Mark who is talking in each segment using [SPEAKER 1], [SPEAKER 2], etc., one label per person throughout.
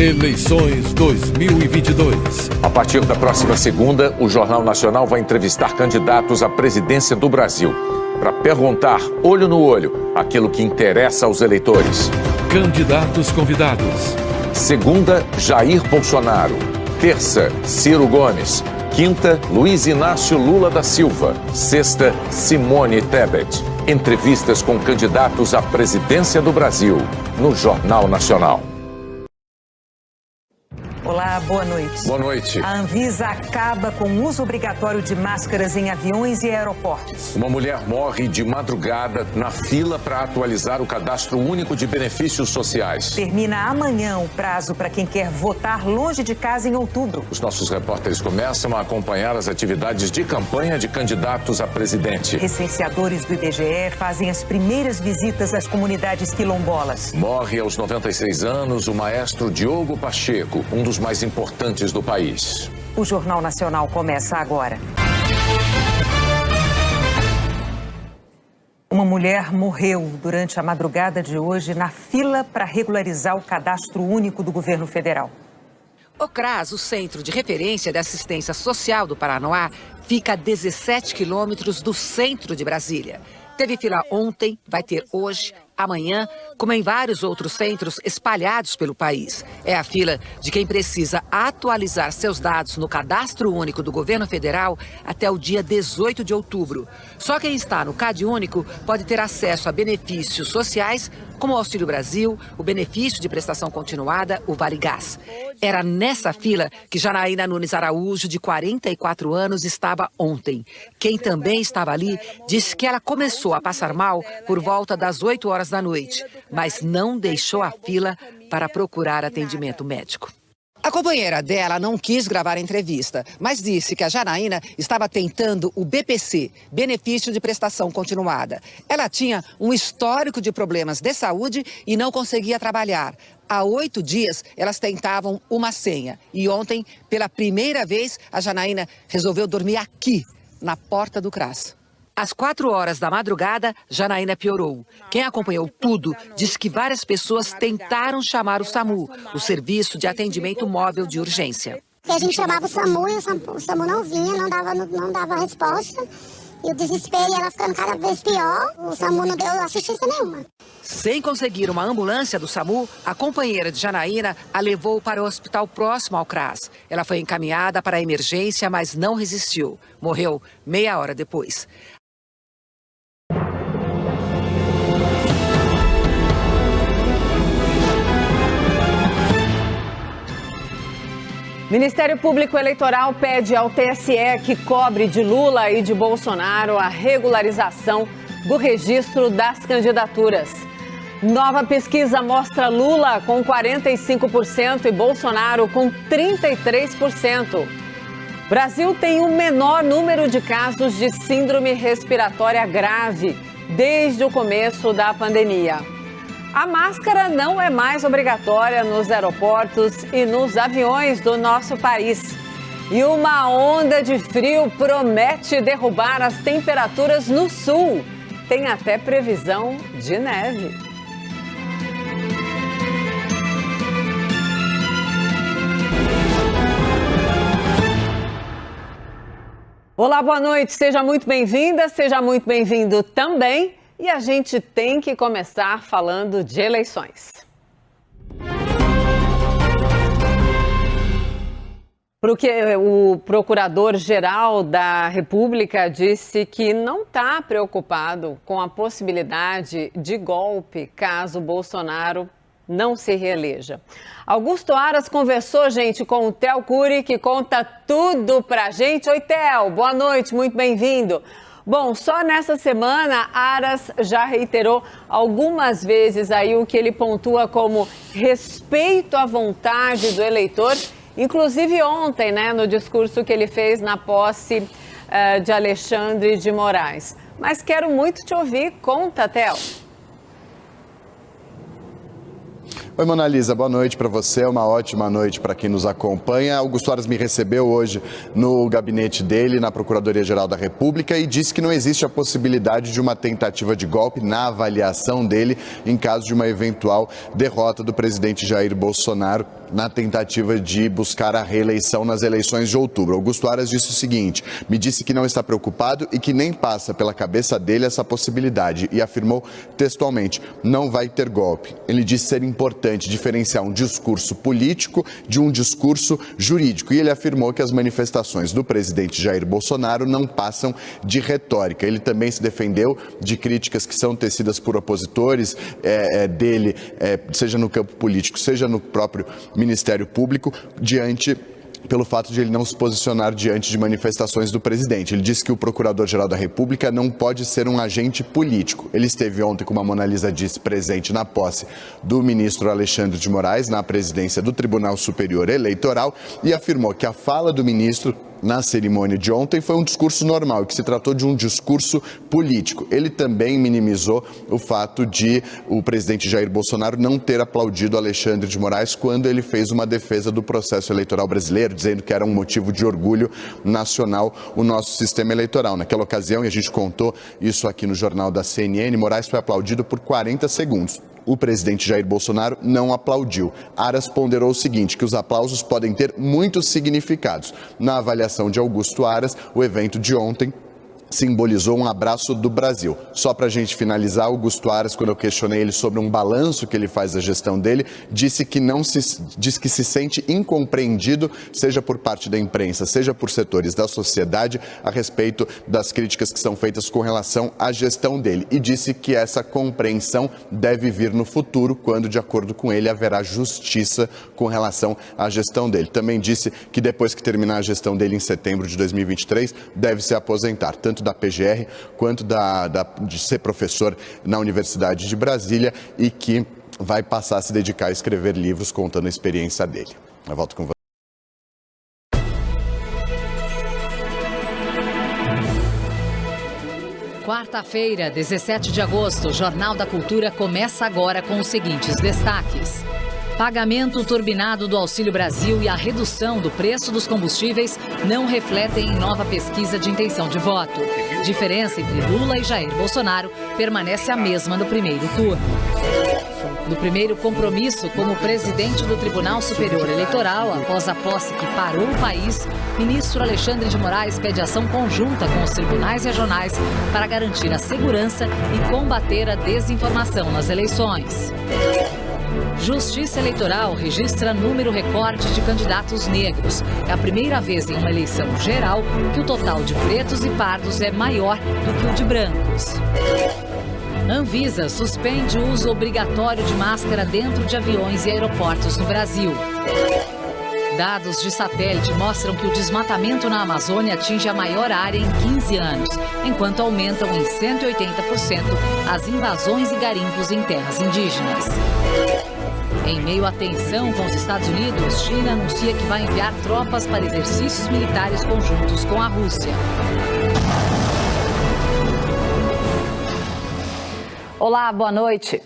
[SPEAKER 1] Eleições 2022.
[SPEAKER 2] A partir da próxima segunda, o Jornal Nacional vai entrevistar candidatos à presidência do Brasil para perguntar, olho no olho, aquilo que interessa aos eleitores.
[SPEAKER 1] Candidatos convidados.
[SPEAKER 2] Segunda, Jair Bolsonaro. Terça, Ciro Gomes. Quinta, Luiz Inácio Lula da Silva. Sexta, Simone Tebet. Entrevistas com candidatos à presidência do Brasil, no Jornal Nacional.
[SPEAKER 3] Olá, boa noite.
[SPEAKER 2] Boa noite.
[SPEAKER 3] A Anvisa acaba com o uso obrigatório de máscaras em aviões e aeroportos.
[SPEAKER 2] Uma mulher morre de madrugada na fila para atualizar o cadastro único de benefícios sociais.
[SPEAKER 3] Termina amanhã o prazo para quem quer votar longe de casa em outubro.
[SPEAKER 2] Os nossos repórteres começam a acompanhar as atividades de campanha de candidatos a presidente.
[SPEAKER 3] Recenseadores do IBGE fazem as primeiras visitas às comunidades quilombolas.
[SPEAKER 2] Morre aos 96 anos o maestro Diogo Pacheco, um dos mais importantes do país.
[SPEAKER 3] O Jornal Nacional começa agora. Uma mulher morreu durante a madrugada de hoje na fila para regularizar o cadastro único do governo federal.
[SPEAKER 4] O CRAS, o Centro de Referência da Assistência Social do Paranoá, fica a 17 quilômetros do centro de Brasília. Teve fila ontem, vai ter hoje, amanhã, como em vários outros centros espalhados pelo país. É a fila de quem precisa atualizar seus dados no Cadastro Único do Governo Federal até o dia 18 de outubro. Só quem está no CadÚnico pode ter acesso a benefícios sociais, como o Auxílio Brasil, o benefício de prestação continuada, o Vale Gás. Era nessa fila que Janaína Nunes Araújo, de 44 anos, estava ontem. Quem também estava ali disse que ela começou a passar mal por volta das 8 horas da noite, mas não deixou a fila para procurar atendimento médico. A companheira dela não quis gravar a entrevista, mas disse que a Janaína estava tentando o BPC, Benefício de Prestação Continuada. Ela tinha um histórico de problemas de saúde e não conseguia trabalhar. Há 8 dias, elas tentavam uma senha. E ontem, pela primeira vez, a Janaína resolveu dormir aqui, na porta do CRAS. Às 4 horas da madrugada, Janaína piorou. Quem acompanhou tudo disse que várias pessoas tentaram chamar o SAMU, o Serviço de Atendimento Móvel de Urgência.
[SPEAKER 5] A gente chamava o SAMU e o SAMU não vinha, não dava resposta. E o desespero ia ficando cada vez pior, o SAMU não deu assistência nenhuma.
[SPEAKER 4] Sem conseguir uma ambulância do SAMU, a companheira de Janaína a levou para o hospital próximo ao CRAS. Ela foi encaminhada para a emergência, mas não resistiu. Morreu meia hora depois.
[SPEAKER 6] Ministério Público Eleitoral pede ao TSE que cobre de Lula e de Bolsonaro a regularização do registro das candidaturas. Nova pesquisa mostra Lula com 45% e Bolsonaro com 33%. Brasil tem o menor número de casos de síndrome respiratória grave desde o começo da pandemia. A máscara não é mais obrigatória nos aeroportos e nos aviões do nosso país. E uma onda de frio promete derrubar as temperaturas no sul. Tem até previsão de neve. Olá, boa noite. Seja muito bem-vinda, seja muito bem-vindo também. E a gente tem que começar falando de eleições. Porque o Procurador-Geral da República disse que não está preocupado com a possibilidade de golpe caso Bolsonaro não se reeleja. Augusto Aras conversou, gente, com o Theo Cury, que conta tudo pra gente. Oi, Theo, boa noite, muito bem-vindo. Bom, só nessa semana, Aras já reiterou algumas vezes aí o que ele pontua como respeito à vontade do eleitor, inclusive ontem, né, no discurso que ele fez na posse de Alexandre de Moraes. Mas quero muito te ouvir. Conta, Theo.
[SPEAKER 7] Oi, Mona Lisa, boa noite para você, uma ótima noite para quem nos acompanha. Augusto Aras me recebeu hoje no gabinete dele, na Procuradoria-Geral da República, e disse que não existe a possibilidade de uma tentativa de golpe na avaliação dele em caso de uma eventual derrota do presidente Jair Bolsonaro na tentativa de buscar a reeleição nas eleições de outubro. Augusto Aras disse o seguinte: me disse que não está preocupado e que nem passa pela cabeça dele essa possibilidade, e afirmou textualmente: não vai ter golpe. Ele disse ser importante diferenciar um discurso político de um discurso jurídico, e ele afirmou que as manifestações do presidente Jair Bolsonaro não passam de retórica. Ele também se defendeu de críticas que são tecidas por opositores dele, seja no campo político, seja no próprio Ministério Público, pelo fato de ele não se posicionar diante de manifestações do presidente. Ele disse que o Procurador-Geral da República não pode ser um agente político. Ele esteve ontem, como a Mona Lisa disse, presente na posse do ministro Alexandre de Moraes, na presidência do Tribunal Superior Eleitoral, e afirmou que a fala do ministro na cerimônia de ontem foi um discurso normal, que se tratou de um discurso político. Ele também minimizou o fato de o presidente Jair Bolsonaro não ter aplaudido Alexandre de Moraes quando ele fez uma defesa do processo eleitoral brasileiro, dizendo que era um motivo de orgulho nacional o nosso sistema eleitoral. Naquela ocasião, e a gente contou isso aqui no jornal da CNN, Moraes foi aplaudido por 40 segundos. O presidente Jair Bolsonaro não aplaudiu. Aras ponderou o seguinte, que os aplausos podem ter muitos significados. Na avaliação de Augusto Aras, o evento de ontem simbolizou um abraço do Brasil. Só para a gente finalizar, Augusto Aras, quando eu questionei ele sobre um balanço que ele faz da gestão dele, disse que se sente incompreendido, seja por parte da imprensa, seja por setores da sociedade, a respeito das críticas que são feitas com relação à gestão dele. E disse que essa compreensão deve vir no futuro, quando, de acordo com ele, haverá justiça com relação à gestão dele. Também disse que depois que terminar a gestão dele em setembro de 2023, deve se aposentar, tanto da PGR quanto de ser professor na Universidade de Brasília, e que vai passar a se dedicar a escrever livros contando a experiência dele. Eu volto com você.
[SPEAKER 8] Quarta-feira, 17 de agosto, o Jornal da Cultura começa agora com os seguintes destaques. Pagamento turbinado do Auxílio Brasil e a redução do preço dos combustíveis não refletem em nova pesquisa de intenção de voto. Diferença entre Lula e Jair Bolsonaro permanece a mesma no primeiro turno. No primeiro compromisso como presidente do Tribunal Superior Eleitoral, após a posse que parou o país, ministro Alexandre de Moraes pede ação conjunta com os tribunais regionais para garantir a segurança e combater a desinformação nas eleições. Justiça Eleitoral registra número recorde de candidatos negros. É a primeira vez em uma eleição geral que o total de pretos e pardos é maior do que o de brancos. Anvisa suspende o uso obrigatório de máscara dentro de aviões e aeroportos no Brasil. Dados de satélite mostram que o desmatamento na Amazônia atinge a maior área em 15 anos, enquanto aumentam em 180% as invasões e garimpos em terras indígenas. Em meio à tensão com os Estados Unidos, China anuncia que vai enviar tropas para exercícios militares conjuntos com a Rússia.
[SPEAKER 6] Olá, boa noite.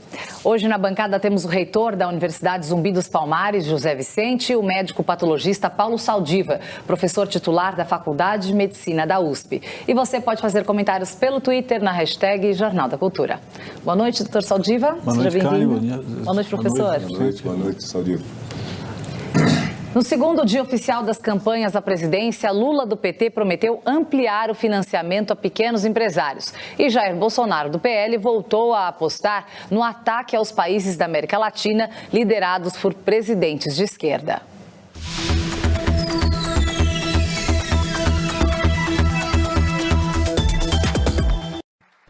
[SPEAKER 6] Hoje na bancada temos o reitor da Universidade Zumbi dos Palmares, José Vicente, e o médico patologista Paulo Saldiva, professor titular da Faculdade de Medicina da USP. E você pode fazer comentários pelo Twitter na hashtag Jornal da Cultura. Boa noite, doutor Saldiva.
[SPEAKER 9] Boa noite, Caio.
[SPEAKER 6] Boa noite, professor.
[SPEAKER 9] Boa noite, Saldiva.
[SPEAKER 6] No segundo dia oficial das campanhas à presidência, Lula do PT prometeu ampliar o financiamento a pequenos empresários. E Jair Bolsonaro do PL voltou a apostar no ataque aos países da América Latina liderados por presidentes de esquerda.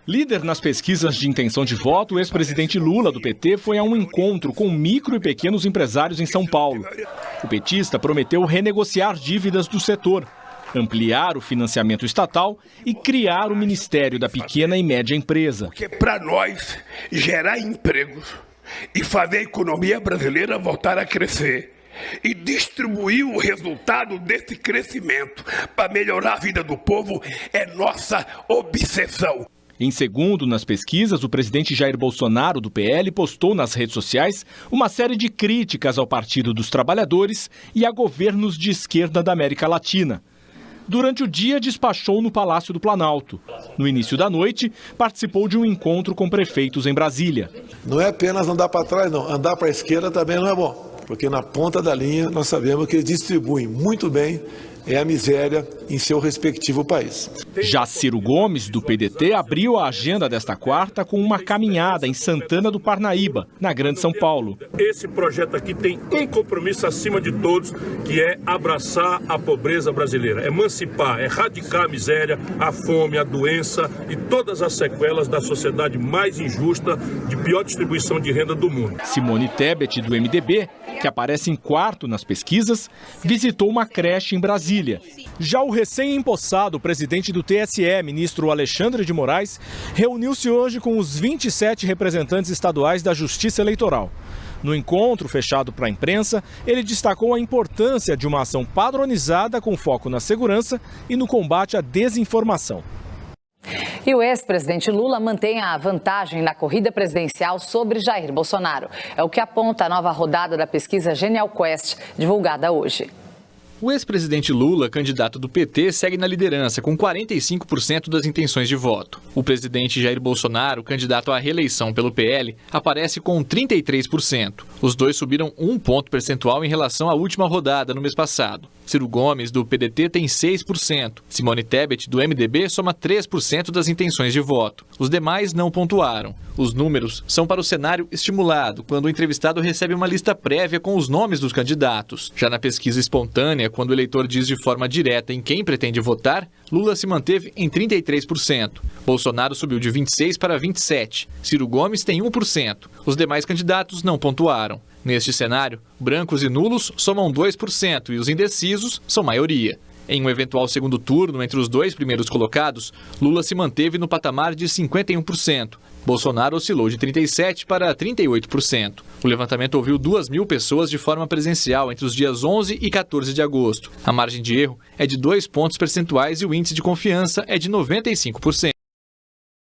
[SPEAKER 10] Líder nas pesquisas de intenção de voto, o ex-presidente Lula, do PT, foi a um encontro com micro e pequenos empresários em São Paulo. O petista prometeu renegociar dívidas do setor, ampliar o financiamento estatal e criar o Ministério da Pequena e Média Empresa.
[SPEAKER 11] Porque para nós, gerar empregos e fazer a economia brasileira voltar a crescer e distribuir o resultado desse crescimento para melhorar a vida do povo é nossa obsessão.
[SPEAKER 10] Em segundo nas pesquisas, o presidente Jair Bolsonaro, do PL, postou nas redes sociais uma série de críticas ao Partido dos Trabalhadores e a governos de esquerda da América Latina. Durante o dia, despachou no Palácio do Planalto. No início da noite, participou de um encontro com prefeitos em Brasília.
[SPEAKER 9] Não é apenas andar para trás, não. Andar para a esquerda também não é bom. porque na ponta da linha nós sabemos que eles distribuem muito bem a miséria em seu respectivo país.
[SPEAKER 10] Já Ciro Gomes, do PDT, abriu a agenda desta quarta com uma caminhada em Santana do Parnaíba, na Grande São Paulo.
[SPEAKER 12] Esse projeto aqui tem um compromisso acima de todos, que é abraçar a pobreza brasileira, emancipar, erradicar a miséria, a fome, a doença e todas as sequelas da sociedade mais injusta, de pior distribuição de renda do mundo.
[SPEAKER 10] Simone Tebet, do MDB, que aparece em quarto nas pesquisas, visitou uma creche em Brasília. Já o recém-empossado presidente do TSE, ministro Alexandre de Moraes, reuniu-se hoje com os 27 representantes estaduais da Justiça Eleitoral. No encontro fechado para a imprensa, ele destacou a importância de uma ação padronizada com foco na segurança e no combate à desinformação.
[SPEAKER 8] E o ex-presidente Lula mantém a vantagem na corrida presidencial sobre Jair Bolsonaro. É o que aponta a nova rodada da pesquisa Genial Quest, divulgada hoje.
[SPEAKER 13] O ex-presidente Lula, candidato do PT, segue na liderança, com 45% das intenções de voto. O presidente Jair Bolsonaro, candidato à reeleição pelo PL, aparece com 33%. Os dois subiram 1 ponto percentual em relação à última rodada, no mês passado. Ciro Gomes, do PDT, tem 6%. Simone Tebet, do MDB, soma 3% das intenções de voto. Os demais não pontuaram. Os números são para o cenário estimulado, quando o entrevistado recebe uma lista prévia com os nomes dos candidatos. Já na pesquisa espontânea, quando o eleitor diz de forma direta em quem pretende votar, Lula se manteve em 33%. Bolsonaro subiu de 26% para 27%. Ciro Gomes tem 1%. Os demais candidatos não pontuaram. Neste cenário, brancos e nulos somam 2% e os indecisos são maioria. Em um eventual segundo turno entre os dois primeiros colocados, Lula se manteve no patamar de 51%. Bolsonaro oscilou de 37% para 38%. O levantamento ouviu 2.000 pessoas de forma presencial entre os dias 11 e 14 de agosto. A margem de erro é de 2 pontos percentuais e o índice de confiança é de 95%.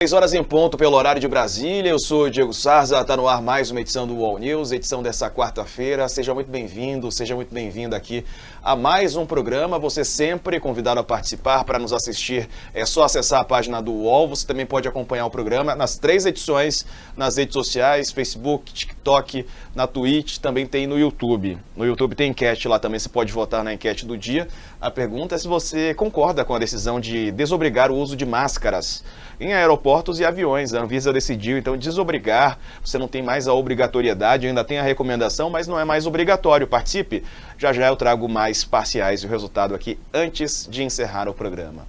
[SPEAKER 14] 6 horas em ponto pelo horário de Brasília, eu sou o Diego Sarza, está no ar mais uma edição do UOL News, edição dessa quarta-feira. Seja muito bem-vindo, seja muito bem-vinda aqui a mais um programa. Você sempre convidado a participar. Para nos assistir é só acessar a página do UOL. Você também pode acompanhar o programa nas 3 edições, nas redes sociais, Facebook, TikTok, na Twitch, também tem no YouTube. No YouTube tem enquete lá também, você pode votar na enquete do dia. A pergunta é se você concorda com a decisão de desobrigar o uso de máscaras em aeroportos e aviões. A Anvisa decidiu, então, desobrigar. Você não tem mais a obrigatoriedade, ainda tem a recomendação, mas não é mais obrigatório. Participe. Já já eu trago mais parciais e o resultado aqui antes de encerrar o programa.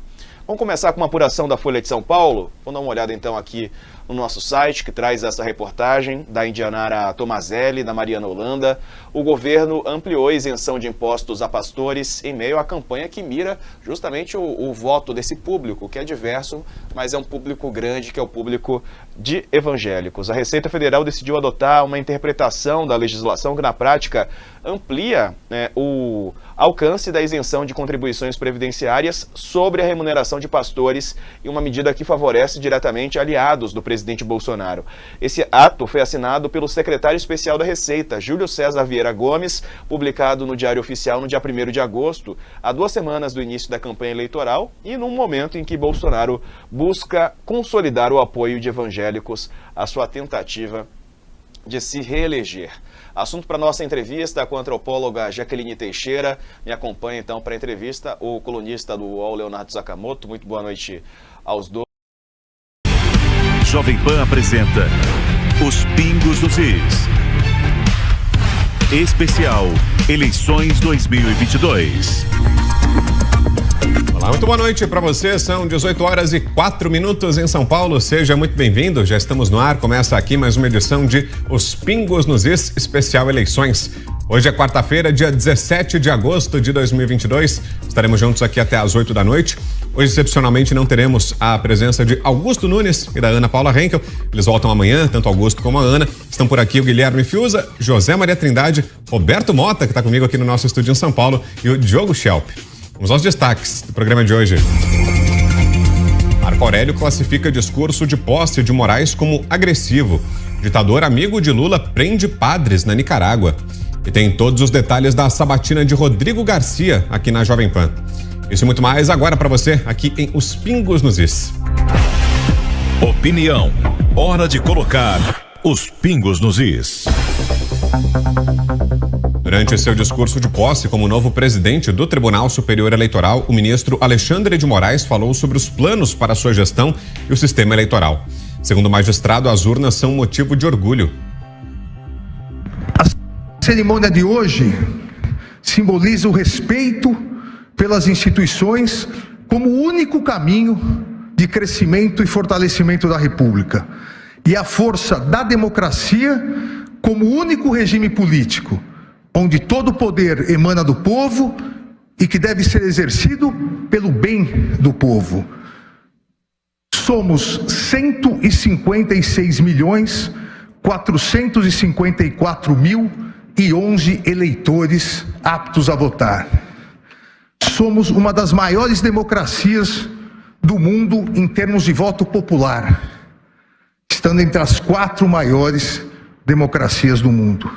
[SPEAKER 14] Vamos começar com uma apuração da Folha de São Paulo. Vamos dar uma olhada, então, aqui no nosso site, que traz essa reportagem da Indianara Tomazelli, da Mariana Holanda. O governo ampliou a isenção de impostos a pastores em meio à campanha que mira justamente o voto desse público, que é diverso, mas é um público grande, que é o público de evangélicos. A Receita Federal decidiu adotar uma interpretação da legislação que, na prática, amplia o alcance da isenção de contribuições previdenciárias sobre a remuneração de pastores, e uma medida que favorece diretamente aliados do presidente Bolsonaro. Esse ato foi assinado pelo secretário especial da Receita, Júlio César Vieira Gomes, publicado no Diário Oficial no dia 1º de agosto, há 2 semanas do início da campanha eleitoral e num momento em que Bolsonaro busca consolidar o apoio de evangélicos à sua tentativa de se reeleger. Assunto para nossa entrevista com a antropóloga Jaqueline Teixeira. Me acompanha então para a entrevista o colunista do UOL, Leonardo Sakamoto. Muito boa noite aos dois.
[SPEAKER 15] Jovem Pan apresenta Os Pingos dos Is. Especial Eleições 2022.
[SPEAKER 16] Olá, muito boa noite para você. São 18 horas e 4 minutos em São Paulo. Seja muito bem-vindo. Já estamos no ar. Começa aqui mais uma edição de Os Pingos nos Is, especial Eleições. Hoje é quarta-feira, dia 17 de agosto de 2022. Estaremos juntos aqui até às 8 da noite. Hoje, excepcionalmente, não teremos a presença de Augusto Nunes e da Ana Paula Henkel. Eles voltam amanhã, tanto Augusto como a Ana. Estão por aqui o Guilherme Fiuza, José Maria Trindade, Roberto Mota, que está comigo aqui no nosso estúdio em São Paulo, e o Diogo Schelp. Vamos aos destaques do programa de hoje. Marco Aurélio classifica discurso de posse de Moraes como agressivo. Ditador amigo de Lula prende padres na Nicarágua. E tem todos os detalhes da sabatina de Rodrigo Garcia aqui na Jovem Pan. Isso e muito mais agora para você aqui em Os Pingos nos Is.
[SPEAKER 15] Opinião. Hora de colocar os pingos nos is.
[SPEAKER 16] Durante seu discurso de posse como novo presidente do Tribunal Superior Eleitoral, o ministro Alexandre de Moraes falou sobre os planos para sua gestão e o sistema eleitoral. Segundo o magistrado, as urnas são motivo de orgulho.
[SPEAKER 17] A cerimônia de hoje simboliza o respeito pelas instituições como o único caminho de crescimento e fortalecimento da República, e a força da democracia como o único regime político onde todo o poder emana do povo e que deve ser exercido pelo bem do povo. Somos 152.454.011 eleitores aptos a votar. Somos uma das maiores democracias do mundo em termos de voto popular, estando entre as 4 maiores democracias do mundo.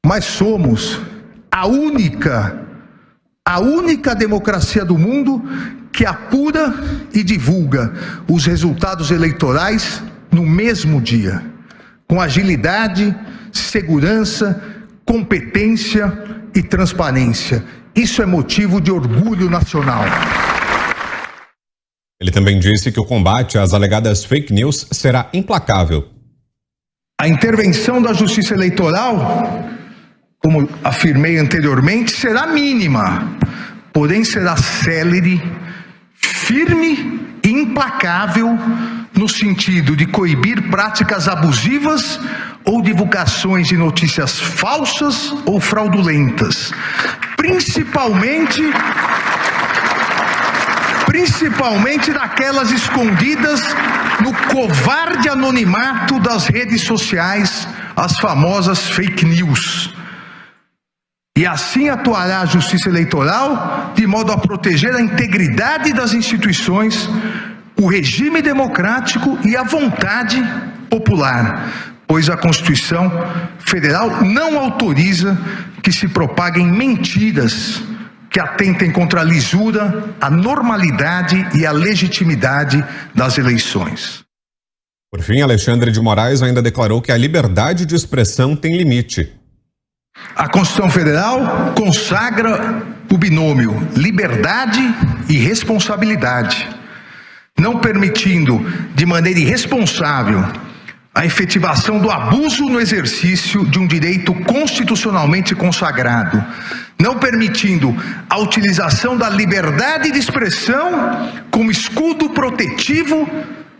[SPEAKER 17] Mas somos a única democracia do mundo que apura e divulga os resultados eleitorais no mesmo dia, com agilidade, segurança, competência e transparência. Isso é motivo de orgulho nacional.
[SPEAKER 16] Ele também disse que o combate às alegadas fake news será implacável.
[SPEAKER 17] A intervenção da Justiça Eleitoral, como afirmei anteriormente, será mínima, porém será célere, firme e implacável no sentido de coibir práticas abusivas ou divulgações de notícias falsas ou fraudulentas, principalmente daquelas escondidas no covarde anonimato das redes sociais, as famosas fake news. E assim atuará a Justiça Eleitoral de modo a proteger a integridade das instituições, o regime democrático e a vontade popular, pois a Constituição Federal não autoriza que se propaguem mentiras que atentem contra a lisura, a normalidade e a legitimidade das eleições.
[SPEAKER 16] Por fim, Alexandre de Moraes ainda declarou que a liberdade de expressão tem limite.
[SPEAKER 17] A Constituição Federal consagra o binômio liberdade e responsabilidade, não permitindo de maneira irresponsável a efetivação do abuso no exercício de um direito constitucionalmente consagrado, não permitindo a utilização da liberdade de expressão como escudo protetivo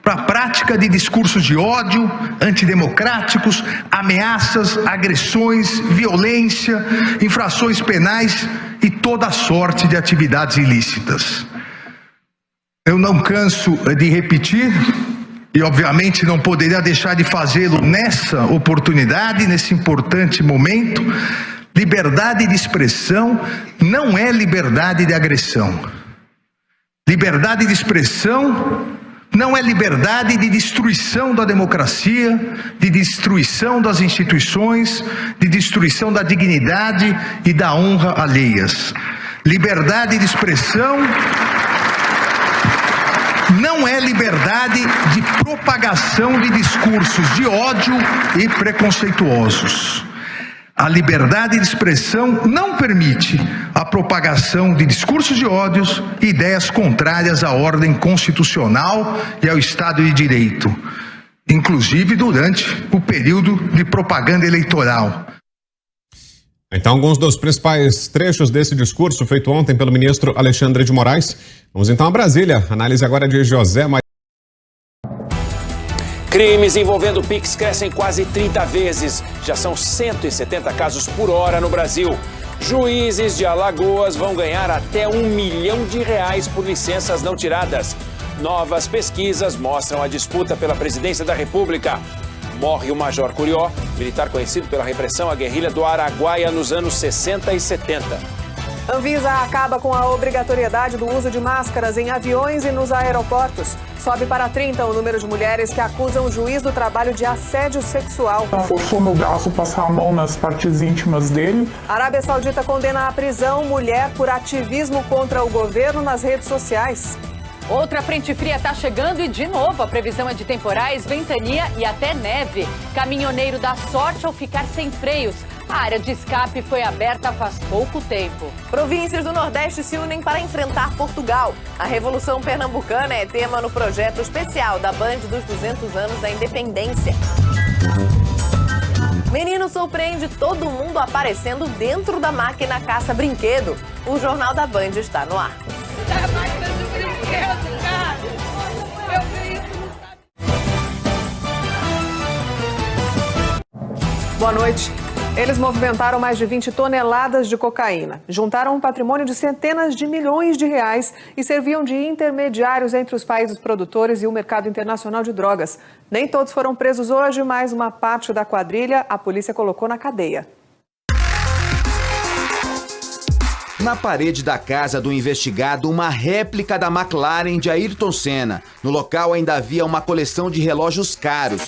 [SPEAKER 17] para a prática de discursos de ódio, antidemocráticos, ameaças, agressões, violência, infrações penais e toda sorte de atividades ilícitas. Eu não canso de repetir, e obviamente não poderia deixar de fazê-lo nessa oportunidade, nesse importante momento: liberdade de expressão não é liberdade de agressão. Liberdade de expressão não é liberdade de destruição da democracia, de destruição das instituições, de destruição da dignidade e da honra alheias. Liberdade de expressão não é liberdade de propagação de discursos de ódio e preconceituosos. A liberdade de expressão não permite a propagação de discursos de ódios e ideias contrárias à ordem constitucional e ao Estado de Direito, inclusive durante o período de propaganda eleitoral.
[SPEAKER 16] Então, alguns dos principais trechos desse discurso feito ontem pelo ministro Alexandre de Moraes. Vamos então a Brasília. Análise agora de José Maria.
[SPEAKER 18] Crimes envolvendo Pix crescem quase 30 vezes. Já são 170 casos por hora no Brasil. Juízes de Alagoas vão ganhar até R$1 milhão por licenças não tiradas. Novas pesquisas mostram a disputa pela presidência da República. Morre o Major Curió, militar conhecido pela repressão à guerrilha do Araguaia nos anos 60 e 70.
[SPEAKER 6] Anvisa acaba com a obrigatoriedade do uso de máscaras em aviões e nos aeroportos. Sobe para 30 o número de mulheres que acusam o juiz do trabalho de assédio sexual.
[SPEAKER 19] Forçou no braço passar a mão nas partes íntimas dele.
[SPEAKER 6] A Arábia Saudita condena à prisão mulher por ativismo contra o governo nas redes sociais. Outra frente fria está chegando e, de novo, a previsão é de temporais, ventania e até neve. Caminhoneiro dá sorte ao ficar sem freios. A área de escape foi aberta faz pouco tempo.
[SPEAKER 20] Províncias do Nordeste se unem para enfrentar Portugal. A Revolução Pernambucana é tema no projeto especial da Band dos 200 anos da Independência. Menino surpreende todo mundo aparecendo dentro da máquina caça-brinquedo. O Jornal da Band está no ar.
[SPEAKER 21] Boa noite. Eles movimentaram mais de 20 toneladas de cocaína, juntaram um patrimônio de centenas de milhões de reais e serviam de intermediários entre os países produtores e o mercado internacional de drogas. Nem todos foram presos hoje, mas uma parte da quadrilha a polícia colocou na cadeia.
[SPEAKER 22] Na parede da casa do investigado, uma réplica da McLaren de Ayrton Senna. No local ainda havia uma coleção de relógios caros.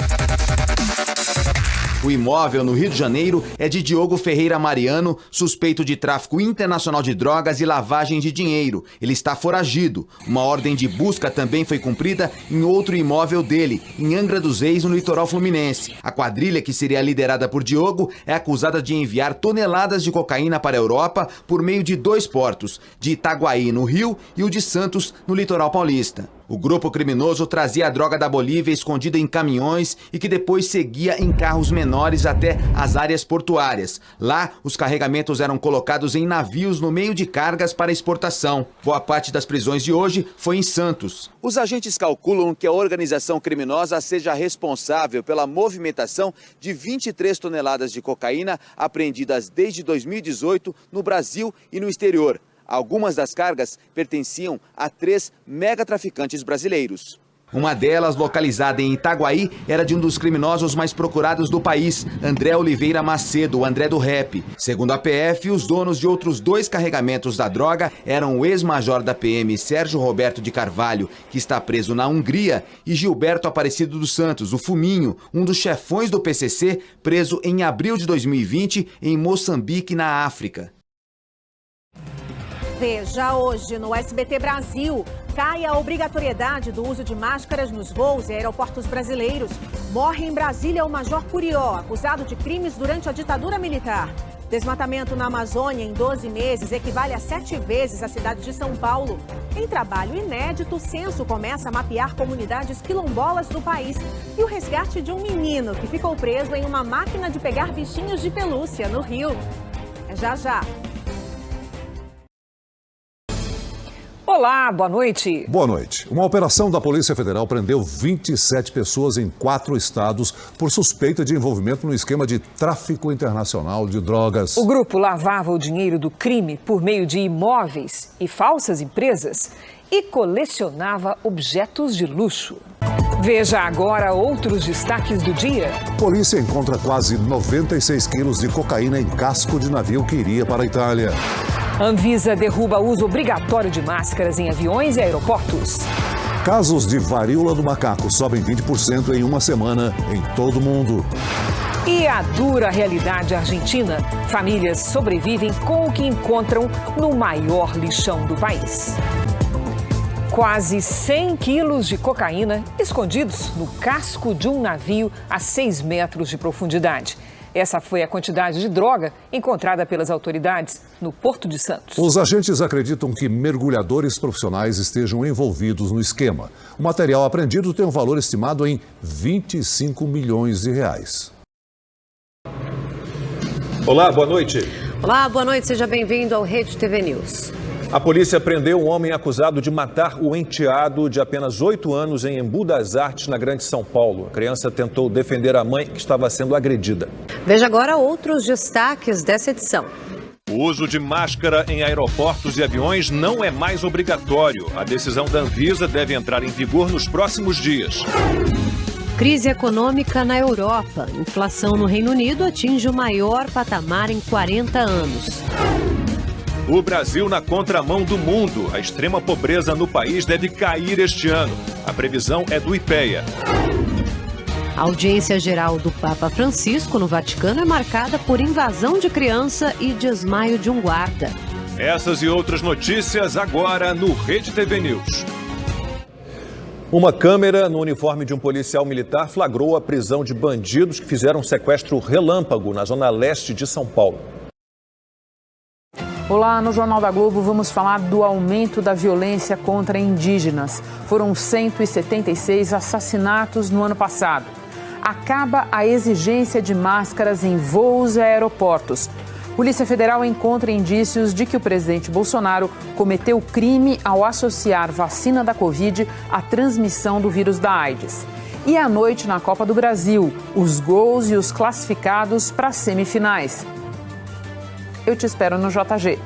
[SPEAKER 22] O imóvel no Rio de Janeiro é de Diogo Ferreira Mariano, suspeito de tráfico internacional de drogas e lavagem de dinheiro. Ele está foragido. Uma ordem de busca também foi cumprida em outro imóvel dele, em Angra dos Reis, no litoral fluminense. A quadrilha, que seria liderada por Diogo, é acusada de enviar toneladas de cocaína para a Europa por meio de 2 portos, de Itaguaí, no Rio, e o de Santos, no litoral paulista. O grupo criminoso trazia a droga da Bolívia escondida em caminhões e que depois seguia em carros menores até as áreas portuárias. Lá, os carregamentos eram colocados em navios no meio de cargas para exportação. Boa parte das prisões de hoje foi em Santos. Os agentes calculam que a organização criminosa seja responsável pela movimentação de 23 toneladas de cocaína apreendidas desde 2018 no Brasil e no exterior. Algumas das cargas pertenciam a 3 megatraficantes brasileiros. Uma delas, localizada em Itaguaí, era de um dos criminosos mais procurados do país, André Oliveira Macedo, o André do Rap. Segundo a PF, os donos de outros 2 carregamentos da droga eram o ex-major da PM Sérgio Roberto de Carvalho, que está preso na Hungria, e Gilberto Aparecido dos Santos, o Fuminho, um dos chefões do PCC, preso em abril de 2020 em Moçambique, na África.
[SPEAKER 23] Veja hoje no SBT Brasil. Cai a obrigatoriedade do uso de máscaras nos voos e aeroportos brasileiros. Morre em Brasília o Major Curió, acusado de crimes durante a ditadura militar. Desmatamento na Amazônia em 12 meses equivale a 7 vezes a cidade de São Paulo. Em trabalho inédito, o censo começa a mapear comunidades quilombolas do país. E o resgate de um menino que ficou preso em uma máquina de pegar bichinhos de pelúcia no Rio. É já já.
[SPEAKER 21] Olá, boa noite.
[SPEAKER 24] Boa noite. Uma operação da Polícia Federal prendeu 27 pessoas em 4 estados por suspeita de envolvimento no esquema de tráfico internacional de drogas.
[SPEAKER 21] O grupo lavava o dinheiro do crime por meio de imóveis e falsas empresas e colecionava objetos de luxo. Veja agora outros destaques do dia.
[SPEAKER 24] Polícia encontra quase 96 quilos de cocaína em casco de navio que iria para a Itália.
[SPEAKER 21] Anvisa derruba uso obrigatório de máscaras em aviões e aeroportos.
[SPEAKER 24] Casos de varíola do macaco sobem 20% em uma semana em todo o mundo.
[SPEAKER 21] E a dura realidade argentina. Famílias sobrevivem com o que encontram no maior lixão do país. Quase 100 quilos de cocaína escondidos no casco de um navio a 6 metros de profundidade. Essa foi a quantidade de droga encontrada pelas autoridades no Porto de Santos.
[SPEAKER 24] Os agentes acreditam que mergulhadores profissionais estejam envolvidos no esquema. O material apreendido tem um valor estimado em 25 milhões de reais.
[SPEAKER 25] Olá, boa noite.
[SPEAKER 26] Olá, boa noite. Seja bem-vindo ao Rede TV News.
[SPEAKER 25] A polícia prendeu um homem acusado de matar o enteado de apenas 8 anos em Embu das Artes, na Grande São Paulo. A criança tentou defender a mãe que estava sendo agredida.
[SPEAKER 26] Veja agora outros destaques dessa edição.
[SPEAKER 25] O uso de máscara em aeroportos e aviões não é mais obrigatório. A decisão da Anvisa deve entrar em vigor nos próximos dias.
[SPEAKER 26] Crise econômica na Europa. Inflação no Reino Unido atinge o maior patamar em 40 anos.
[SPEAKER 25] O Brasil na contramão do mundo. A extrema pobreza no país deve cair este ano. A previsão é do IPEA.
[SPEAKER 26] A audiência geral do Papa Francisco no Vaticano é marcada por invasão de criança e desmaio de um guarda.
[SPEAKER 25] Essas e outras notícias agora no Rede TV News. Uma câmera no uniforme de um policial militar flagrou a prisão de bandidos que fizeram um sequestro relâmpago na zona leste de São Paulo.
[SPEAKER 1] Olá, no Jornal da Globo vamos falar do aumento da violência contra indígenas. Foram 176 assassinatos no ano passado. Acaba a exigência de máscaras em voos e aeroportos. Polícia Federal encontra indícios de que o presidente Bolsonaro cometeu crime ao associar vacina da Covid à transmissão do vírus da AIDS. E à noite na Copa do Brasil, os gols e os classificados para as semifinais. Eu te espero no JG.